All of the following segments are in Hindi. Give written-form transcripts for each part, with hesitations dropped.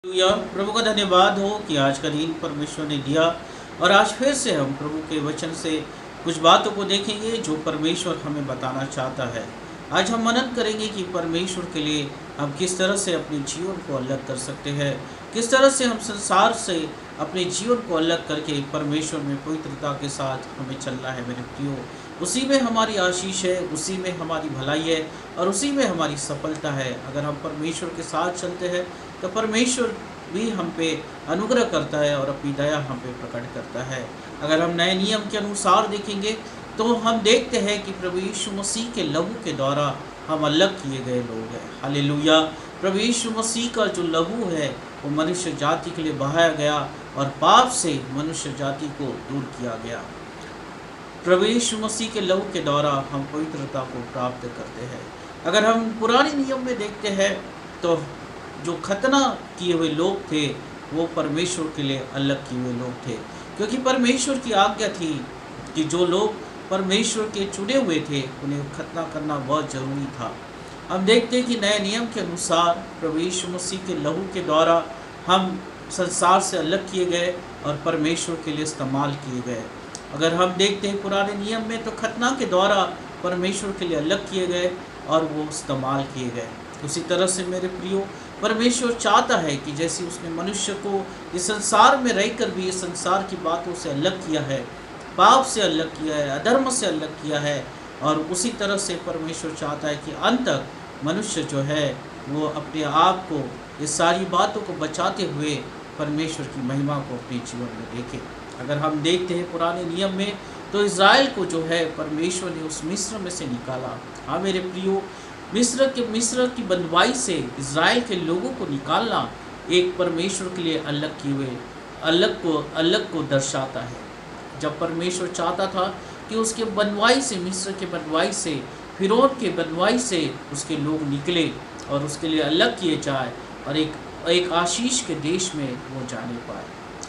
हालेलुया। प्रभु का धन्यवाद हो कि आज का दिन परमेश्वर ने दिया और आज फिर से हम प्रभु के वचन से कुछ बातों को देखेंगे जो परमेश्वर हमें बताना चाहता है। आज हम मनन करेंगे कि परमेश्वर के लिए हम किस तरह से अपने जीवन को अलग कर सकते हैं, किस तरह से हम संसार से अपने जीवन को अलग करके परमेश्वर में पवित्रता के साथ हमें चलना है। मेरे प्रियो, उसी में हमारी आशीष है, उसी में हमारी भलाई है और उसी में हमारी सफलता है। अगर हम परमेश्वर के साथ चलते हैं तो परमेश्वर भी हम पे अनुग्रह करता है और अपनी दया हम पे प्रकट करता है। अगर हम नए नियम के अनुसार देखेंगे तो हम देखते हैं कि प्रभु यीशु मसीह के लहू के द्वारा हम अलग किए गए लोग हैं। हालेलुया। प्रभु यीशु मसीह का जो लहू है वो मनुष्य जाति के लिए बहाया गया और पाप से मनुष्य जाति को दूर किया गया। प्रभु यीशु मसीह के लहू के द्वारा हम पवित्रता को प्राप्त करते हैं। अगर हम पुराने नियम में देखते हैं तो जो खतना किए हुए लोग थे वो परमेश्वर के लिए अलग किए हुए लोग थे, क्योंकि परमेश्वर की आज्ञा थी कि जो लोग परमेश्वर के चुने हुए थे उन्हें खतना करना बहुत ज़रूरी था। हम देखते हैं कि नए नियम के अनुसार प्रभु यीशु मसीह के लहू के द्वारा हम संसार से अलग किए गए और परमेश्वर के लिए इस्तेमाल किए गए। अगर हम देखते हैं पुराने नियम में तो खतना के द्वारा परमेश्वर के लिए अलग किए गए और वो इस्तेमाल किए गए। उसी तरह से मेरे प्रियो, परमेश्वर चाहता है कि जैसे उसने मनुष्य को इस संसार में रहकर भी इस संसार की बातों से अलग किया है, पाप से अलग किया है, अधर्म से अलग किया है, और उसी तरह से परमेश्वर चाहता है कि अंत तक मनुष्य जो है वो अपने आप को इस सारी बातों को बचाते हुए परमेश्वर की महिमा को अपने जीवन में देखे। अगर हम देखते हैं पुराने नियम में तो इज़राइल को जो है परमेश्वर ने उस मिस्र में से निकाला। हाँ मेरे प्रियो, मिस्र की बंधुआई से इज़राइल के लोगों को निकालना एक परमेश्वर के लिए अलग किए हुए अलग को दर्शाता है। जब परमेश्वर चाहता था कि उसके बंधुआई से, मिस्र के बंधुआई से, फिरौन के बंधुआई से उसके लोग निकले और उसके लिए अलग किए जाए और एक आशीष के देश में वो जाने पाए।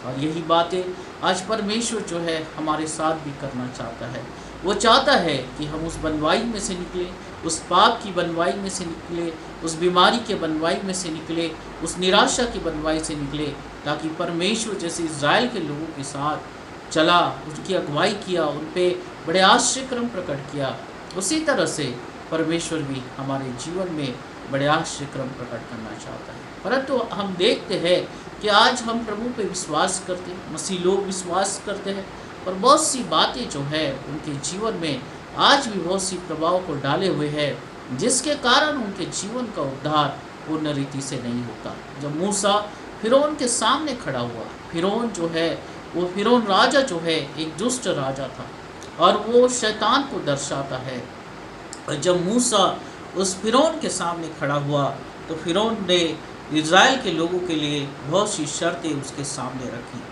और यही बातें आज परमेश्वर जो है हमारे साथ भी करना चाहता है। वो चाहता है कि हम उस बंधुआई में से निकले, उस पाप की बंधुआई में से निकले, उस बीमारी के बंधुआई में से निकले, उस निराशा की बंधुआई से निकले, ताकि परमेश्वर जैसे इज़राइल के लोगों के साथ चला, उनकी अगुवाई किया, उन पे बड़े आश्चर्यक्रम प्रकट किया, उसी तरह से परमेश्वर भी हमारे जीवन में बड़े आश्चर्यक्रम प्रकट करना चाहता है। परंतु हम देखते हैं कि आज हम प्रभु पे विश्वास करते हैं, मसीह लोग विश्वास करते हैं, और बहुत सी बातें जो है उनके जीवन में आज भी बहुत सी प्रभाव को डाले हुए हैं, जिसके कारण उनके जीवन का उद्धार पूर्ण रीति से नहीं होता। जब मूसा फिरौन के सामने खड़ा हुआ, फिरौन जो है वो फिरौन राजा जो है एक दुष्ट राजा था और वो शैतान को दर्शाता है। और जब मूसा उस फिरौन के सामने खड़ा हुआ तो फिरौन ने इज़राइल के लोगों के लिए बहुत सी शर्तें उसके सामने रखी।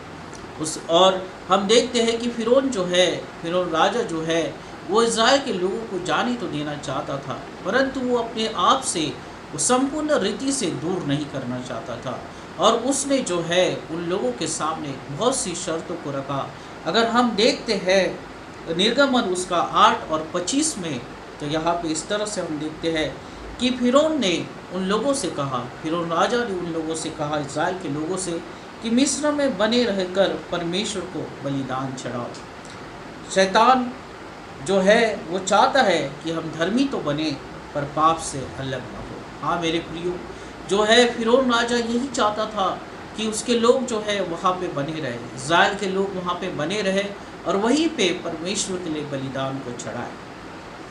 और हम देखते हैं कि फिरौन जो है, फिरौन राजा जो है, वो इज़राइल के लोगों को जाने तो देना चाहता था, परंतु वो अपने आप से वो संपूर्ण रीति से दूर नहीं करना चाहता था और उसने जो है उन लोगों के सामने बहुत सी शर्तों को रखा। अगर हम देखते हैं निर्गमन उसका 8 और 25 में, तो यहाँ पे इस तरह से हम देखते हैं कि फिरौन ने उन लोगों से कहा, फिरौन राजा ने उन लोगों से कहा, इज़राइल के लोगों से, कि मिस्र में बने रहकर परमेश्वर को बलिदान चढ़ाओ। शैतान जो है वो चाहता है कि हम धर्मी तो बने पर पाप से अलग ना हो। हाँ मेरे प्रियो, जो है फिरौन राजा यही चाहता था कि उसके लोग जो है वहाँ पे बने रहे, इज़राइल के लोग वहाँ पे बने रहे और वहीं पे परमेश्वर के लिए बलिदान को चढ़ाए।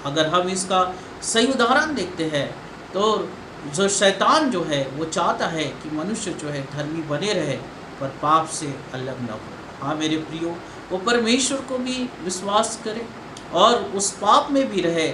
अगर हम इसका सही उदाहरण देखते हैं तो जो शैतान जो है वो चाहता है कि मनुष्य जो है धर्मी बने रहे पर पाप से अलग न हो। हाँ मेरे प्रियो, वो परमेश्वर को भी विश्वास करे और उस पाप में भी रहे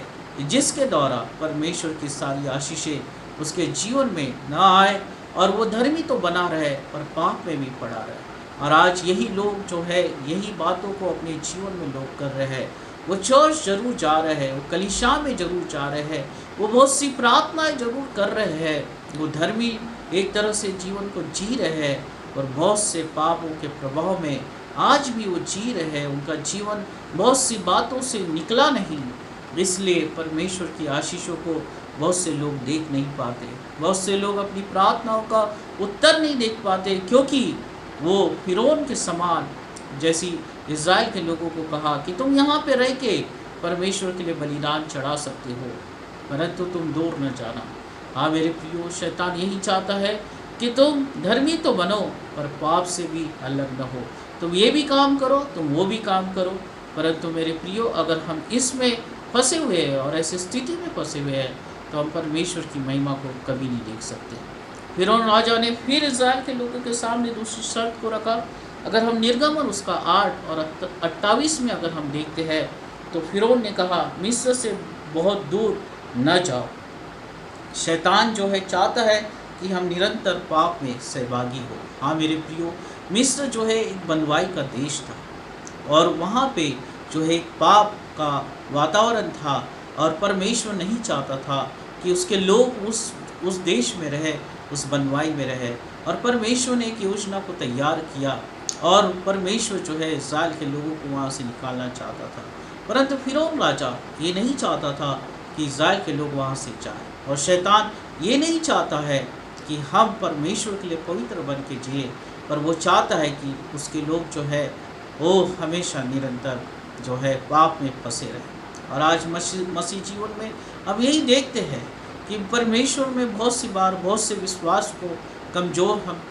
जिसके द्वारा परमेश्वर की सारी आशीषें उसके जीवन में न आए और वो धर्मी तो बना रहे पर पाप में भी पड़ा रहे। और आज यही लोग जो है यही बातों को अपने जीवन में लोग कर रहे हैं। वो चर्च जरूर जा रहे हैं, वो कलीसिया में जरूर जा रहे हैं, वो बहुत सी प्रार्थनाएं जरूर कर रहे हैं, वो धर्मी एक तरह से जीवन को जी रहे हैं और बहुत से पापों के प्रभाव में आज भी वो जी रहे हैं। उनका जीवन बहुत सी बातों से निकला नहीं, इसलिए परमेश्वर की आशीषों को बहुत से लोग देख नहीं पाते, बहुत से लोग अपनी प्रार्थनाओं का उत्तर नहीं देख पाते, क्योंकि वो फिरौन के समान जैसी इज़राइल के लोगों को कहा कि तुम यहाँ पे रह के परमेश्वर के लिए बलिदान चढ़ा सकते हो, परंतु तुम दूर न जाना। हाँ मेरे प्रियो, शैतान यही चाहता है कि तुम धर्मी तो बनो पर पाप से भी अलग न हो, तुम ये भी काम करो तुम वो भी काम करो। परंतु मेरे प्रियो, अगर हम इसमें फंसे हुए हैं और ऐसी स्थिति में फंसे हुए हैं तो हम परमेश्वर की महिमा को कभी नहीं देख सकते। फिरौन राजा ने फिर इज़राइल के लोगों के सामने दूसरी शर्त को रखा। अगर हम निर्गमन उसका 8 और 28 में अगर हम देखते हैं तो फिरौन ने कहा, मिस्र से बहुत दूर न जाओ। शैतान जो है चाहता है कि हम निरंतर पाप में सहभागी हो। हाँ मेरे प्रियो, मिस्र जो है एक बंधुआई का देश था और वहाँ पे जो है पाप का वातावरण था और परमेश्वर नहीं चाहता था कि उसके लोग उस देश में रहे, उस बंधुआई में रहे। और परमेश्वर ने एक योजना को तैयार किया और परमेश्वर जो है इस्राएल के लोगों को वहाँ से निकालना चाहता था। परंतु फिरौन राजा ये नहीं चाहता था कि इस्राएल के लोग वहाँ से जाएं, और शैतान ये नहीं चाहता है कि हम परमेश्वर के लिए पवित्र बन के जिए, पर वो चाहता है कि उसके लोग जो है वो हमेशा निरंतर जो है पाप में फंसे रहें। और आज मसीह जीवन में हम यही देखते हैं कि परमेश्वर में बहुत सी बार बहुत से विश्वास को कमज़ोर हम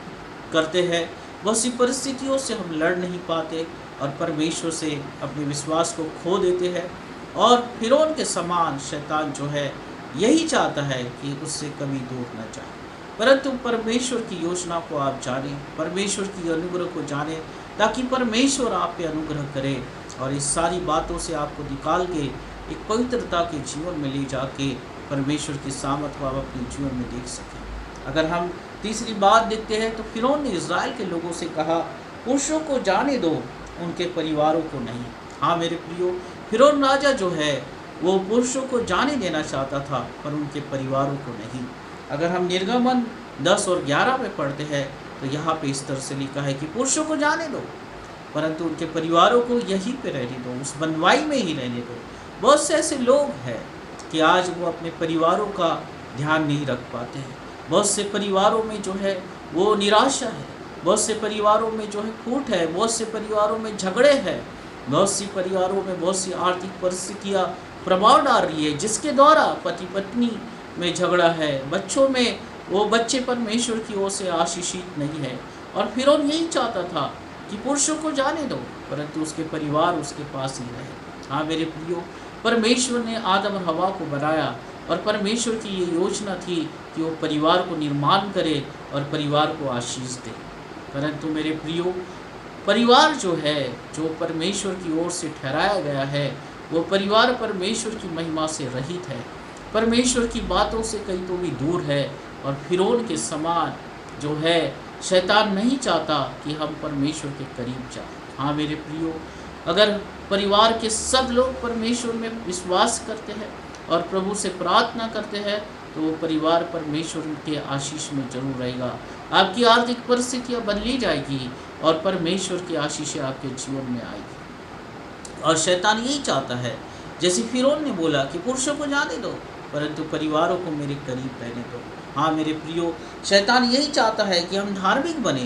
करते हैं, बहुत सी परिस्थितियों से हम लड़ नहीं पाते और परमेश्वर से अपने विश्वास को खो देते हैं। और फिरौन के समान शैतान जो है यही चाहता है कि उससे कभी दूर न जाए। परंतु परमेश्वर की योजना को आप जानें, परमेश्वर की अनुग्रह को जानें, ताकि परमेश्वर आप पे अनुग्रह करे और इस सारी बातों से आपको निकाल के एक पवित्रता के जीवन में ले जाके परमेश्वर की सामर्थ को आप अपने जीवन में देख सकें। अगर हम तीसरी बात देखते हैं तो फिरौन ने इज़राइल के लोगों से कहा, पुरुषों को जाने दो, उनके परिवारों को नहीं। हाँ मेरे प्रियो, फिरौन राजा जो है वो पुरुषों को जाने देना चाहता था पर उनके परिवारों को नहीं। अगर हम निर्गमन 10 और 11 में पढ़ते हैं तो यहाँ पे इस तरह से लिखा है कि पुरुषों को जाने दो परंतु उनके परिवारों को यहीं पे रहने दो, उस बंधुआई में ही रहने दो। बहुत से ऐसे लोग हैं कि आज वो अपने परिवारों का ध्यान नहीं रख पाते हैं। बहुत से परिवारों में जो है वो निराशा है, बहुत से परिवारों में जो है फूट है, बहुत से परिवारों में झगड़े हैं, बहुत सी परिवारों में बहुत सी आर्थिक परिस्थितियाँ प्रभाव डाल रही है, जिसके द्वारा पति पत्नी में झगड़ा है, बच्चों में वो बच्चे परमेश्वर की ओर से आशीषित नहीं है। और फिरौन यही चाहता था कि पुरुषों को जाने दो परंतु उसके परिवार उसके पास ही रहे। हाँ मेरे प्रियो, परमेश्वर ने आदम और हवा को बनाया और परमेश्वर की ये योजना थी कि वो परिवार को निर्माण करे और परिवार को आशीष दे। परंतु मेरे प्रियो, परिवार जो है, जो परमेश्वर की ओर से ठहराया गया है, वो परिवार परमेश्वर की महिमा से रहित है, परमेश्वर की बातों से कहीं तो भी दूर है। और फिरौन के समान जो है शैतान नहीं चाहता कि हम परमेश्वर के करीब जाएं। हाँ मेरे प्रियो, अगर परिवार के सब लोग परमेश्वर में विश्वास करते हैं और प्रभु से प्रार्थना करते हैं तो वो परिवार परमेश्वर के आशीष में जरूर रहेगा। आपकी आर्थिक परिस्थितियाँ बदली जाएगी और परमेश्वर की आशीषें आपके जीवन में आएगी। और शैतान यही चाहता है, जैसे फिरौन ने बोला कि पुरुषों को जाने दो परंतु परिवारों को मेरे करीब रहने दो। हाँ मेरे प्रियो, शैतान यही चाहता है कि हम धार्मिक बने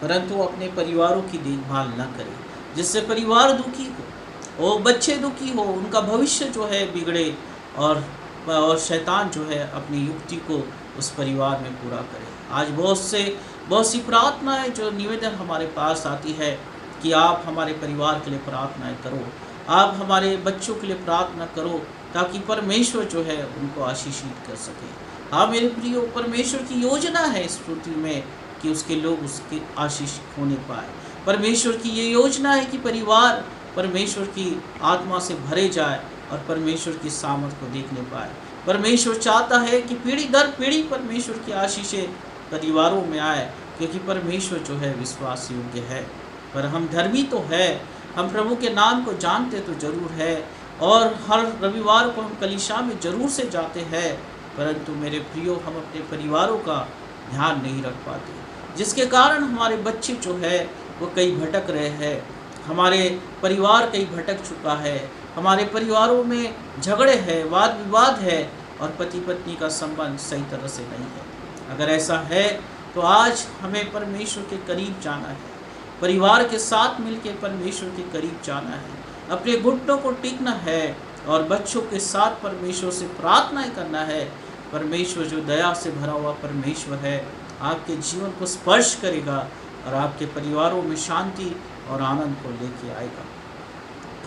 परंतु अपने परिवारों की देखभाल न करें, जिससे परिवार दुखी हो, वो बच्चे दुखी हो, उनका भविष्य जो है बिगड़े और शैतान जो है अपनी युक्ति को उस परिवार में पूरा करे। आज बहुत सी प्रार्थनाएं जो निवेदन हमारे पास आती है कि आप हमारे परिवार के लिए प्रार्थनाएं करो, आप हमारे बच्चों के लिए प्रार्थना करो ताकि परमेश्वर जो है उनको आशीषित कर सके। हाँ मेरे प्रियो, परमेश्वर की योजना है इस पृथ्वी में कि उसके लोग उसके आशीष होने पाए। परमेश्वर की ये योजना है कि परिवार परमेश्वर की आत्मा से भरे जाए और परमेश्वर की सामर्थ को देखने पाए। परमेश्वर चाहता है कि पीढ़ी दर पीढ़ी परमेश्वर की आशीषें परिवारों में आए, क्योंकि परमेश्वर जो है विश्वास योग्य है। पर हम धर्मी तो है, हम प्रभु के नाम को जानते तो जरूर है और हर रविवार को हम कलीसिया में जरूर से जाते हैं, परंतु मेरे प्रियो हम अपने परिवारों का ध्यान नहीं रख पाते, जिसके कारण हमारे बच्चे जो है वो कहीं भटक रहे हैं, हमारे परिवार कहीं भटक चुका है, हमारे परिवारों में झगड़े हैं, वाद विवाद है, और पति पत्नी का संबंध सही तरह से नहीं है। अगर ऐसा है तो आज हमें परमेश्वर के करीब जाना है, परिवार के साथ मिलकर परमेश्वर के करीब जाना है, अपने घुटनों को टीकना है और बच्चों के साथ परमेश्वर से प्रार्थनाएं करना है। परमेश्वर जो दया से भरा हुआ परमेश्वर है, आपके जीवन को स्पर्श करेगा और आपके परिवारों में शांति और आनंद को लेके आएगा।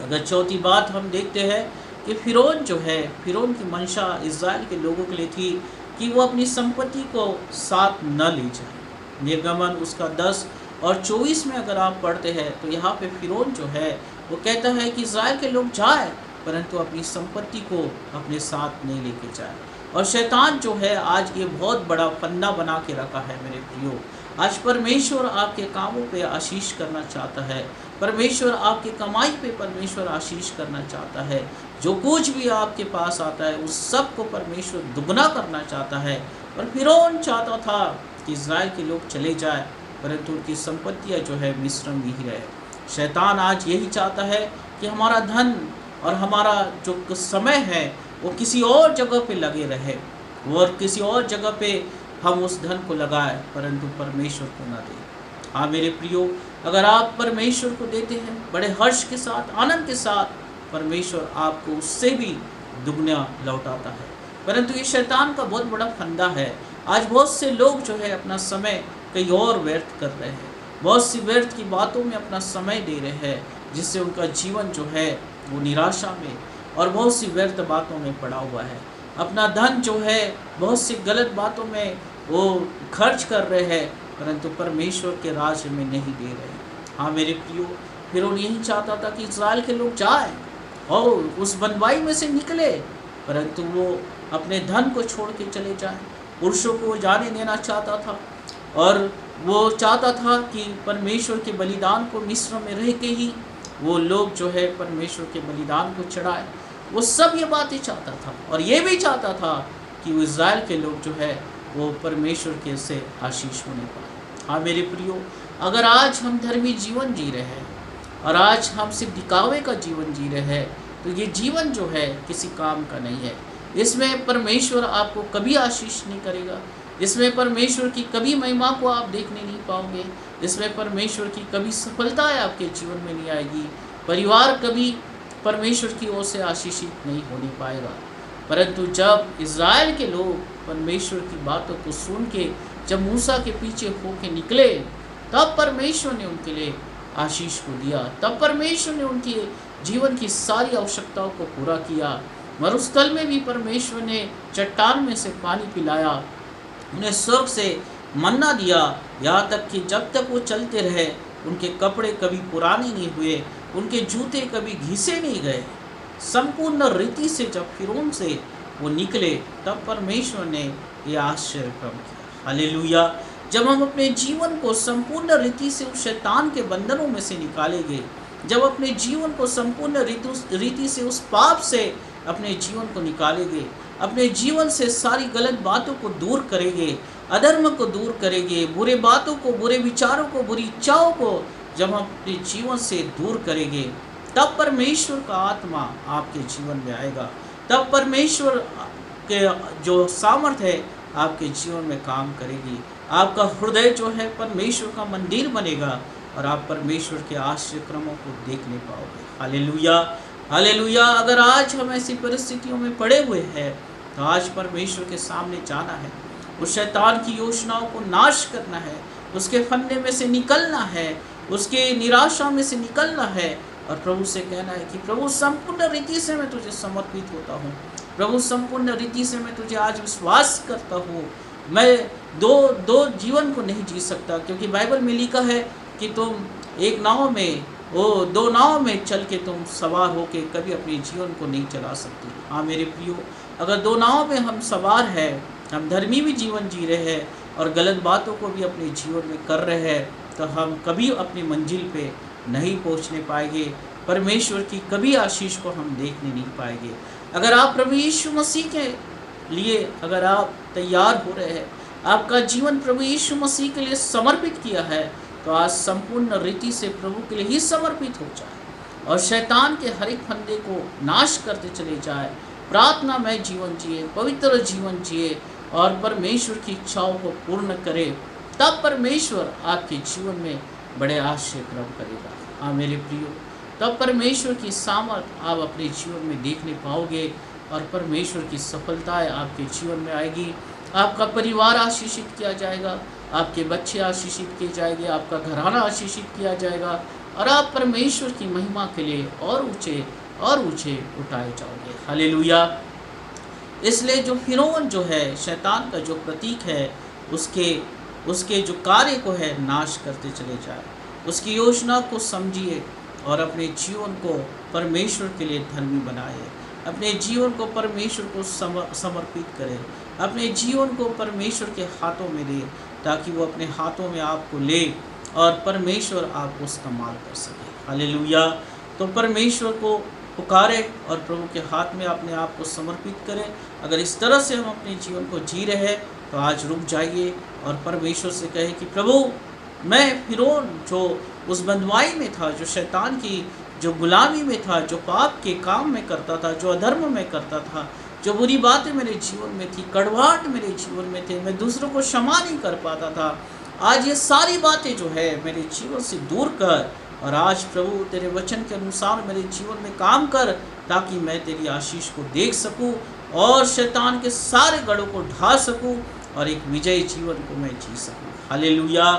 अगर चौथी बात हम देखते हैं कि फिरौन जो है, फिरौन की मंशा इज़राइल के लोगों के लिए थी कि वो अपनी संपत्ति को साथ न ले जाए। निर्गमन उसका 10 और 24 में अगर आप पढ़ते हैं तो यहाँ पे फिरौन जो है वो कहता है कि इज़राइल के लोग जाए परंतु अपनी संपत्ति को अपने साथ नहीं लेके जाए। और शैतान जो है आज ये बहुत बड़ा फंदा बना के रखा है मेरे प्रियो। आज परमेश्वर आपके कामों पे आशीष करना चाहता है, परमेश्वर आपके कमाई पे परमेश्वर आशीष करना चाहता है। जो कुछ भी आपके पास आता है उस सब को परमेश्वर दुगना करना चाहता है। और फिरौन चाहता था कि इज़राइल के लोग चले जाए परंतु उनकी संपत्तियाँ जो है मिस्र में ही रहे। शैतान आज यही चाहता है कि हमारा धन और हमारा जो समय है वो किसी और जगह पे लगे रहे और किसी और जगह पे हम उस धन को लगाएं परंतु परमेश्वर को ना दें। हाँ मेरे प्रियो, अगर आप परमेश्वर को देते हैं बड़े हर्ष के साथ, आनंद के साथ, परमेश्वर आपको उससे भी दुगना लौटाता है। परंतु ये शैतान का बहुत बड़ा फंदा है। आज बहुत से लोग जो है अपना समय कहीं और व्यर्थ कर रहे हैं, बहुत सी व्यर्थ की बातों में अपना समय दे रहे हैं जिससे उनका जीवन जो है वो निराशा में और बहुत सी व्यर्थ बातों में पड़ा हुआ है। अपना धन जो है बहुत सी गलत बातों में वो खर्च कर रहे हैं परंतु परमेश्वर के राज्य में नहीं दे रहे। हाँ मेरे प्रियो, फिरौन यही चाहता था कि इज़राइल के लोग जाएं और उस बनवाई में से निकले परंतु वो अपने धन को छोड़ के चले जाएं। पुरुषों को जाने देना चाहता था और वो चाहता था कि परमेश्वर के बलिदान को मिस्र में रह के ही वो लोग जो है परमेश्वर के बलिदान को चढ़ाए। वो सब ये बातें चाहता था और ये भी चाहता था कि वो इज़राइल के लोग जो है वो परमेश्वर के से आशीष होने पाए। हाँ मेरे प्रियो, अगर आज हम धर्मी जीवन जी रहे हैं और आज हम सिर्फ दिखावे का जीवन जी रहे हैं तो ये जीवन जो है किसी काम का नहीं है। इसमें परमेश्वर आपको कभी आशीष नहीं करेगा, इसमें परमेश्वर की कभी महिमा को आप देखने नहीं पाओगे, इसमें परमेश्वर की कभी सफलता आपके जीवन में नहीं आएगी, परिवार कभी परमेश्वर की ओर से आशीषित नहीं होने पाएगा। परंतु जब इज़राइल के लोग परमेश्वर की बातों को सुन के जब मूसा के पीछे होके निकले तब परमेश्वर ने उनके लिए आशीष को दिया, तब परमेश्वर ने उनकी जीवन की सारी आवश्यकताओं को पूरा किया। मरुस्थल में भी परमेश्वर ने चट्टान में से पानी पिलाया, उन्हें स्वर्ग से मन्ना दिया, यहाँ तक कि जब तक वो चलते रहे उनके कपड़े कभी पुराने नहीं हुए, उनके जूते कभी घिसे नहीं गए। संपूर्ण रीति से जब फिरौन से वो निकले तब परमेश्वर ने ये आश्चर्य काम किया। हालेलुया। जब हम अपने जीवन को संपूर्ण रीति से उस शैतान के बंधनों में से निकालेंगे, जब अपने जीवन को संपूर्ण रीति से उस पाप से अपने जीवन को निकालेंगे, अपने जीवन से सारी गलत बातों को दूर करेंगे, अधर्म को दूर करेंगे, बुरे बातों को, बुरे विचारों को, बुरी इच्छाओं को जब हम अपने जीवन से दूर करेंगे तब परमेश्वर का आत्मा आपके जीवन में आएगा, तब परमेश्वर के जो सामर्थ्य है आपके जीवन में काम करेगी। आपका हृदय जो है परमेश्वर का मंदिर बनेगा और आप परमेश्वर के आश्चर्य क्रमों को देखने पाओगे। Hallelujah, hallelujah. अगर आज हम ऐसी परिस्थितियों में पड़े हुए हैं तो आज परमेश्वर के सामने जाना है, उस शैतान की योजनाओं को नाश करना है, उसके फंदे में से निकलना है, उसके निराशा में से निकलना है और प्रभु से कहना है कि प्रभु संपूर्ण रीति से मैं तुझे समर्पित होता हूँ, प्रभु संपूर्ण रीति से मैं तुझे आज विश्वास करता हूँ। मैं दो जीवन को नहीं जी सकता, क्योंकि बाइबल में लिखा है कि तुम एक नाव में, वो दो नाव में चल के तुम सवार होके कभी अपने जीवन को नहीं चला सकते। हाँ मेरे प्रियो, अगर दो नाव में हम सवार हैं, हम धर्मी भी जीवन जी रहे हैं और गलत बातों को भी अपने जीवन में कर रहे हैं तो हम कभी अपनी मंजिल पे नहीं पहुंचने पाएंगे, परमेश्वर की कभी आशीष को हम देखने नहीं पाएंगे। अगर आप प्रभु यीशु मसीह के लिए अगर आप तैयार हो रहे हैं, आपका जीवन प्रभु यीशु मसीह के लिए समर्पित किया है तो आज संपूर्ण रीति से प्रभु के लिए ही समर्पित हो जाए और शैतान के हर एक फंदे को नाश करते चले जाए। प्रार्थनामय जीवन जिए, पवित्र जीवन जिए और परमेश्वर की इच्छाओं को पूर्ण करे, तब परमेश्वर आपके जीवन में बड़े आश्चर्य कर्म करेगा। हाँ मेरे प्रियो, तब परमेश्वर की सामर्थ आप अपने जीवन में देखने पाओगे और परमेश्वर की सफलताएं आपके जीवन में आएगी। आपका परिवार आशीषित किया जाएगा, आपके बच्चे आशीषित किए जाएंगे, आपका घराना आशीषित किया जाएगा और आप परमेश्वर की महिमा के लिए और ऊंचे उठाए जाओगे। हालेलुया। इसलिए जो फिरौन जो है, शैतान का जो प्रतीक है, उसके जो कार्य को है नाश करते चले जाए। उसकी योजना को समझिए और अपने जीवन को परमेश्वर के लिए धर्मी बनाए। अपने जीवन को परमेश्वर को समर्पित करें, अपने जीवन को परमेश्वर के हाथों में दे, ताकि वो अपने हाथों में आपको ले और परमेश्वर आपको इस्तेमाल कर सके। हालेलुया। तो परमेश्वर को पुकारे और प्रभु के हाथ में अपने आप को समर्पित करें। अगर इस तरह से हम अपने जीवन को जी रहे हैं तो आज रुक जाइए और परमेश्वर से कहें कि प्रभु, मैं फिरौन जो उस बंधुआई में था, जो शैतान की जो गुलामी में था, जो पाप के काम में करता था, जो अधर्म में करता था, जो बुरी बातें मेरे जीवन में थी, कड़वाहट मेरे जीवन में थे, मैं दूसरों को क्षमा नहीं कर पाता था, आज ये सारी बातें जो है मेरे जीवन से दूर कर और आज प्रभु तेरे वचन के अनुसार मेरे जीवन में काम कर, ताकि मैं तेरी आशीष को देख सकूं और शैतान के सारे गढ़ों को ढा सकूं और एक विजयी जीवन को मैं जी सकूं। हालेलुया।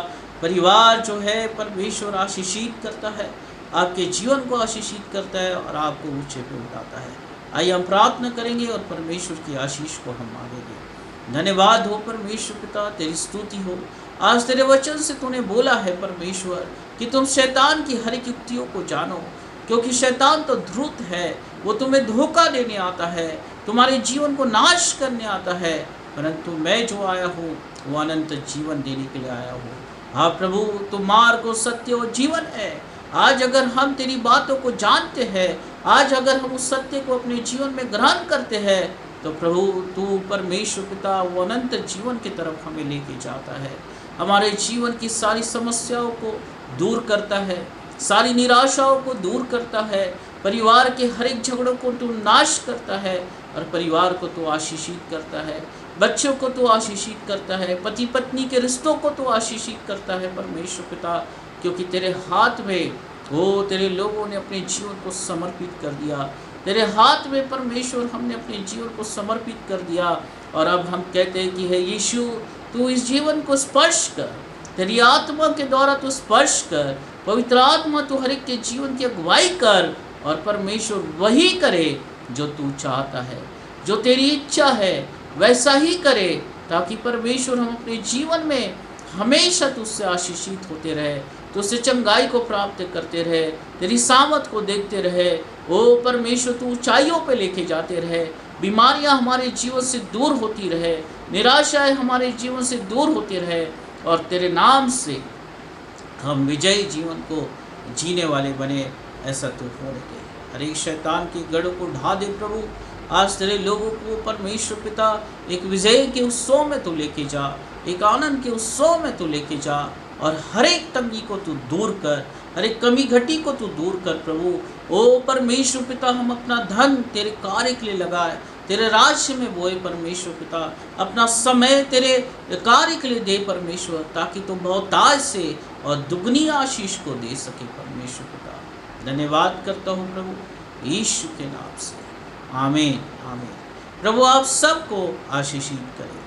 परिवार जो है परमेश्वर आशीषित करता है, आपके जीवन को आशीषित करता है और आपको ऊंचे पे उठाता है। आइए हम प्रार्थना करेंगे और परमेश्वर की आशीष को हम मांगेंगे। धन्यवाद हो परमेश्वर पिता, तेरी स्तुति हो। आज तेरे वचन से तूने बोला है परमेश्वर कि तुम शैतान की हर एक युक्तियों को जानो, क्योंकि शैतान तो धूर्त है, वो तुम्हें धोखा देने आता है, तुम्हारे जीवन को नाश करने आता है, परंतु मैं जो आया हूँ वो अनंत जीवन देने के लिए आया हूँ। हाँ प्रभु, तू मार्ग और सत्य और जीवन है। आज अगर हम तेरी बातों को जानते हैं, आज अगर हम उस सत्य को अपने जीवन में ग्रहण करते हैं, तो प्रभु तू परमेश्वर पिता वो अनंत जीवन की तरफ हमें लेके जाता है। हमारे जीवन की सारी समस्याओं को दूर करता है, सारी निराशाओं को दूर करता है, परिवार के हर एक झगड़ों को तू नाश करता है और परिवार को तू आशीषित करता है, बच्चों को तू आशीषित करता है, पति पत्नी के रिश्तों को तू आशीषित करता है परमेश्वर पिता, क्योंकि तेरे हाथ में वो तेरे लोगों ने अपने जीवन को समर्पित कर दिया। तेरे हाथ में परमेश्वर हमने अपने जीवन को समर्पित कर दिया और अब हम कहते हैं कि हे यीशु, तू इस जीवन को स्पर्श कर, तेरी आत्मा के द्वारा तू स्पर्श कर, पवित्र आत्मा तू हर एक के जीवन की अगुवाई कर और परमेश्वर वही करे जो तू चाहता है, जो तेरी इच्छा है वैसा ही करे, ताकि परमेश्वर हम अपने जीवन में हमेशा तुझसे आशीषित होते रहे, तुझसे चंगाई को प्राप्त करते रहे, तेरी सामत को देखते रहे। ओ परमेश्वर, तू ऊंचाइयों पे लेके जाते रहे, बीमारियां हमारे जीवन से दूर होती रहे, निराशाएं हमारे जीवन से दूर होती रहे और तेरे नाम से हम विजयी जीवन को जीने वाले बने, ऐसा तू होने दे। हर एक शैतान की गढ़ को ढा दे प्रभु। आज तेरे लोगों को परमेश्वर पिता एक विजय के उत्सव में तू लेके जा, एक आनंद के उत्सव में तू लेके जा और हर एक तंगी को तू दूर कर, हर एक कमी घटी को तू दूर कर प्रभु। ओ परमेश्वर पिता, हम अपना धन तेरे कार्य के लिए लगाए, तेरे राज्य में बोए परमेश्वर पिता, अपना समय तेरे कार्य के लिए दे परमेश्वर, ताकि तुम बहुतायत से और दुगनी आशीष को दे सके परमेश्वर पिता। धन्यवाद करता हूँ प्रभु यीशु के नाम से, आमीन आमीन। प्रभु आप सबको आशीषित करें।